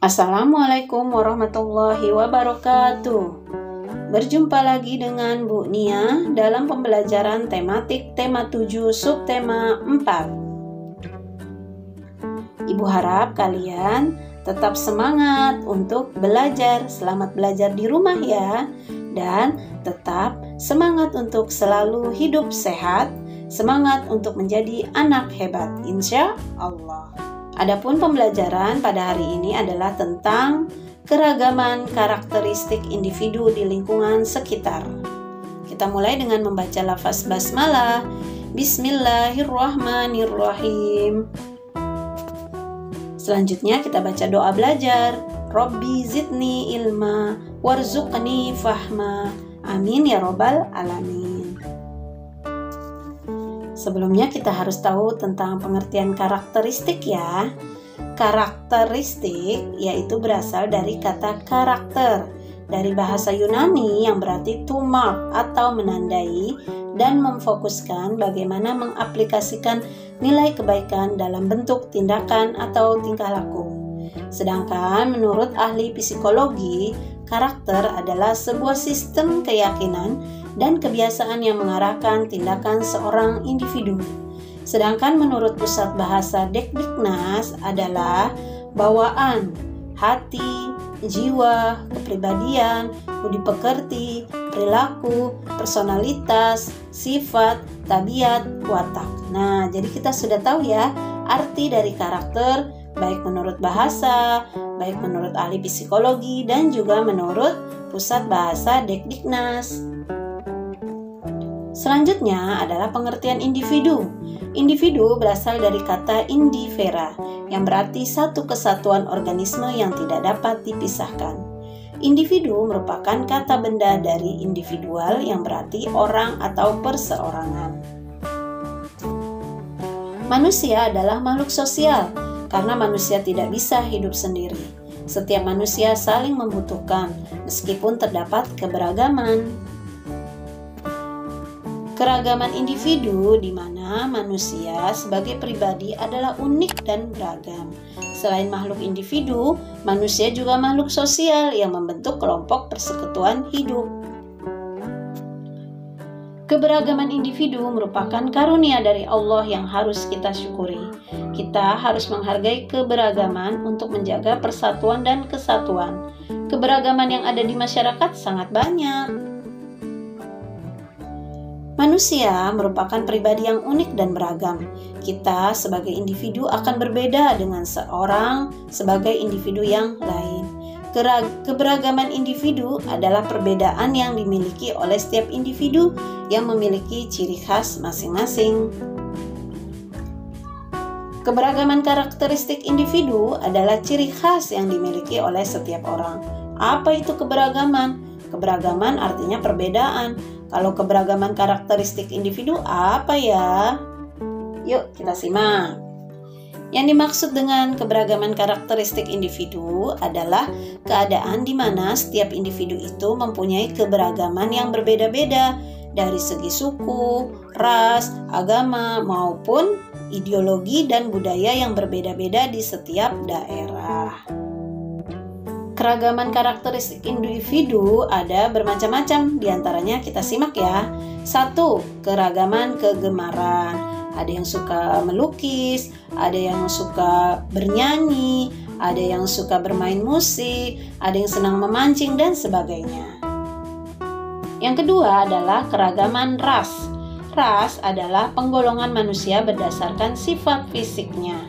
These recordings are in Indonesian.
Assalamualaikum warahmatullahi wabarakatuh. Berjumpa lagi dengan Bu Nia dalam pembelajaran tematik tema 7 subtema 4. Ibu harap kalian tetap semangat untuk belajar. Selamat belajar di rumah ya. Dan tetap semangat untuk selalu hidup sehat. Semangat untuk menjadi anak hebat, insya Allah. Adapun pembelajaran pada hari ini adalah tentang keragaman karakteristik individu di lingkungan sekitar. Kita mulai dengan membaca lafaz basmalah. Bismillahirrahmanirrahim. Selanjutnya kita baca doa belajar. Robbi zidni ilma warzuqni fahma. Amin ya robbal alamin. Sebelumnya kita harus tahu tentang pengertian karakteristik ya. Karakteristik yaitu berasal dari kata karakter dari bahasa Yunani yang berarti to mark atau menandai dan memfokuskan bagaimana mengaplikasikan nilai kebaikan dalam bentuk tindakan atau tingkah laku. Sedangkan menurut ahli psikologi, karakter adalah sebuah sistem keyakinan dan kebiasaan yang mengarahkan tindakan seorang individu. Sedangkan menurut Pusat Bahasa Dekdiknas adalah bawaan, hati, jiwa, kepribadian, budi pekerti, perilaku, personalitas, sifat, tabiat, watak. Nah, jadi kita sudah tahu ya arti dari karakter baik menurut bahasa, baik menurut ahli psikologi dan juga menurut Pusat Bahasa Dekdiknas. Selanjutnya adalah pengertian individu. Individu berasal dari kata indivera yang berarti satu kesatuan organisme yang tidak dapat dipisahkan. Individu merupakan kata benda dari individual yang berarti orang atau perseorangan. Manusia adalah makhluk sosial karena manusia tidak bisa hidup sendiri. Setiap manusia saling membutuhkan meskipun terdapat keberagaman. Keragaman individu di mana manusia sebagai pribadi adalah unik dan beragam. Selain makhluk individu, manusia juga makhluk sosial yang membentuk kelompok persekutuan hidup. Keberagaman individu merupakan karunia dari Allah yang harus kita syukuri. Kita harus menghargai keberagaman untuk menjaga persatuan dan kesatuan. Keberagaman yang ada di masyarakat sangat banyak. Manusia merupakan pribadi yang unik dan beragam. Kita sebagai individu akan berbeda dengan seorang sebagai individu yang lain. Keberagaman individu adalah perbedaan yang dimiliki oleh setiap individu yang memiliki ciri khas masing-masing. Keberagaman karakteristik individu adalah ciri khas yang dimiliki oleh setiap orang. Apa itu keberagaman? Keberagaman artinya perbedaan. Kalau keberagaman karakteristik individu apa ya? Yuk kita simak. Yang dimaksud dengan keberagaman karakteristik individu adalah keadaan di mana setiap individu itu mempunyai keberagaman yang berbeda-beda dari segi suku, ras, agama, maupun ideologi dan budaya yang berbeda-beda di setiap daerah. Keragaman karakteristik individu ada bermacam-macam, diantaranya kita simak ya. 1. Keragaman kegemaran. Ada yang suka melukis, ada yang suka bernyanyi, ada yang suka bermain musik, ada yang senang memancing dan sebagainya. Yang kedua adalah keragaman ras. Ras adalah penggolongan manusia berdasarkan sifat fisiknya.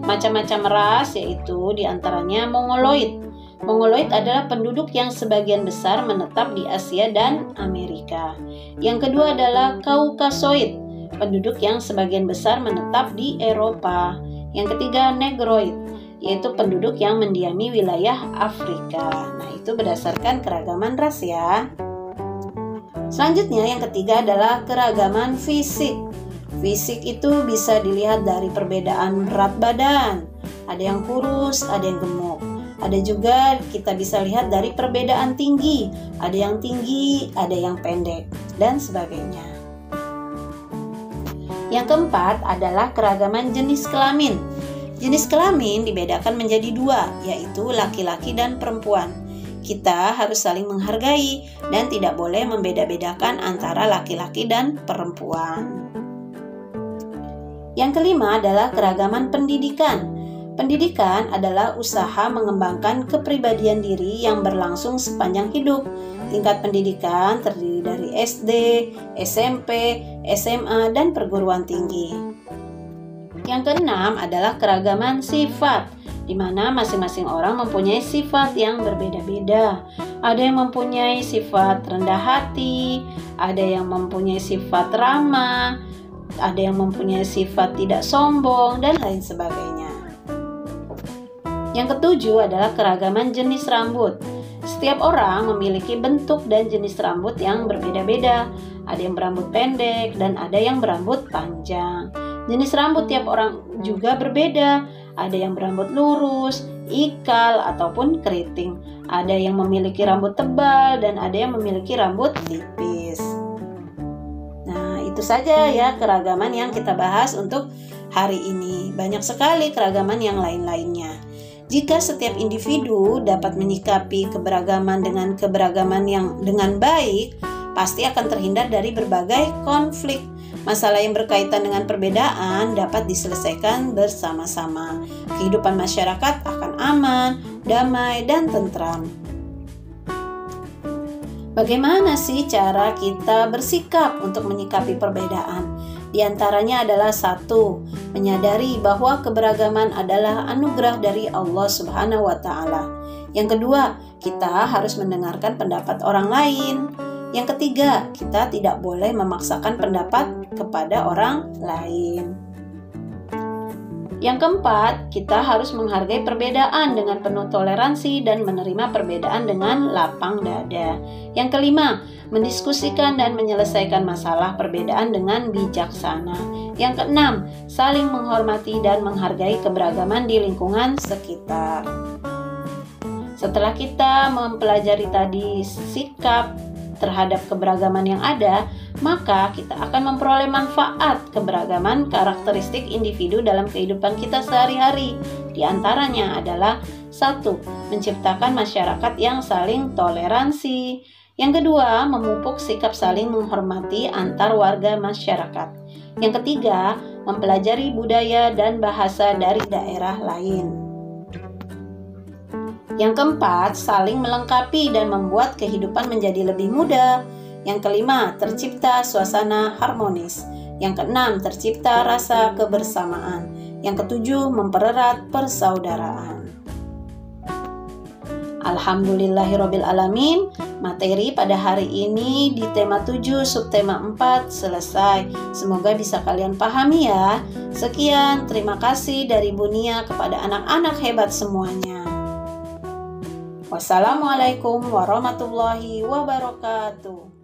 Macam-macam ras yaitu diantaranya Mongoloid. Mongoloid adalah penduduk yang sebagian besar menetap di Asia dan Amerika. Yang kedua adalah Kaukasoid, penduduk yang sebagian besar menetap di Eropa. Yang ketiga Negroid, yaitu penduduk yang mendiami wilayah Afrika. Nah, itu berdasarkan keragaman ras ya. Selanjutnya yang ketiga adalah keragaman fisik. Fisik itu bisa dilihat dari perbedaan berat badan. Ada yang kurus, ada yang gemuk. Ada juga kita bisa lihat dari perbedaan tinggi. Ada yang tinggi, ada yang pendek, dan sebagainya. Yang keempat adalah keragaman jenis kelamin. Jenis kelamin dibedakan menjadi dua, yaitu laki-laki dan perempuan. Kita harus saling menghargai dan tidak boleh membeda-bedakan antara laki-laki dan perempuan. Yang kelima adalah keragaman pendidikan. Pendidikan adalah usaha mengembangkan kepribadian diri yang berlangsung sepanjang hidup. Tingkat pendidikan terdiri dari SD, SMP, SMA, dan perguruan tinggi. Yang keenam adalah keragaman sifat, di mana masing-masing orang mempunyai sifat yang berbeda-beda. Ada yang mempunyai sifat rendah hati, ada yang mempunyai sifat ramah, ada yang mempunyai sifat tidak sombong, dan lain sebagainya. Yang ketujuh adalah keragaman jenis rambut. Setiap orang memiliki bentuk dan jenis rambut yang berbeda-beda. Ada yang berambut pendek dan ada yang berambut panjang. Jenis rambut tiap orang juga berbeda. Ada yang berambut lurus, ikal, ataupun keriting. Ada yang memiliki rambut tebal dan ada yang memiliki rambut tipis. Nah, itu saja ya keragaman yang kita bahas untuk hari ini. Banyak sekali keragaman yang lain-lainnya. Jika setiap individu dapat menyikapi keberagaman dengan baik, pasti akan terhindar dari berbagai konflik. Masalah yang berkaitan dengan perbedaan dapat diselesaikan bersama-sama. Kehidupan masyarakat akan aman, damai, dan tentram. Bagaimana sih cara kita bersikap untuk menyikapi perbedaan? Di antaranya adalah 1. Menyadari bahwa keberagaman adalah anugerah dari Allah Subhanahu wa Ta'ala. Yang kedua, kita harus mendengarkan pendapat orang lain. Yang ketiga, kita tidak boleh memaksakan pendapat kepada orang lain. Yang keempat, kita harus menghargai perbedaan dengan penuh toleransi dan menerima perbedaan dengan lapang dada. Yang kelima, mendiskusikan dan menyelesaikan masalah perbedaan dengan bijaksana. Yang keenam, saling menghormati dan menghargai keberagaman di lingkungan sekitar. Setelah kita mempelajari tadi sikap terhadap keberagaman yang ada, maka kita akan memperoleh manfaat keberagaman karakteristik individu dalam kehidupan kita sehari-hari. Di antaranya adalah 1. Menciptakan masyarakat yang saling toleransi. Yang kedua, memupuk sikap saling menghormati antar warga masyarakat. Yang ketiga, mempelajari budaya dan bahasa dari daerah lain. Yang keempat, saling melengkapi dan membuat kehidupan menjadi lebih mudah. Yang kelima, tercipta suasana harmonis. Yang keenam, tercipta rasa kebersamaan. Yang ketujuh, mempererat persaudaraan. Alhamdulillahirabbil alamin. Materi pada hari ini di tema 7 subtema 4 selesai. Semoga bisa kalian pahami ya. Sekian, terima kasih dari Bunia kepada anak-anak hebat semuanya. Wassalamualaikum warahmatullahi wabarakatuh.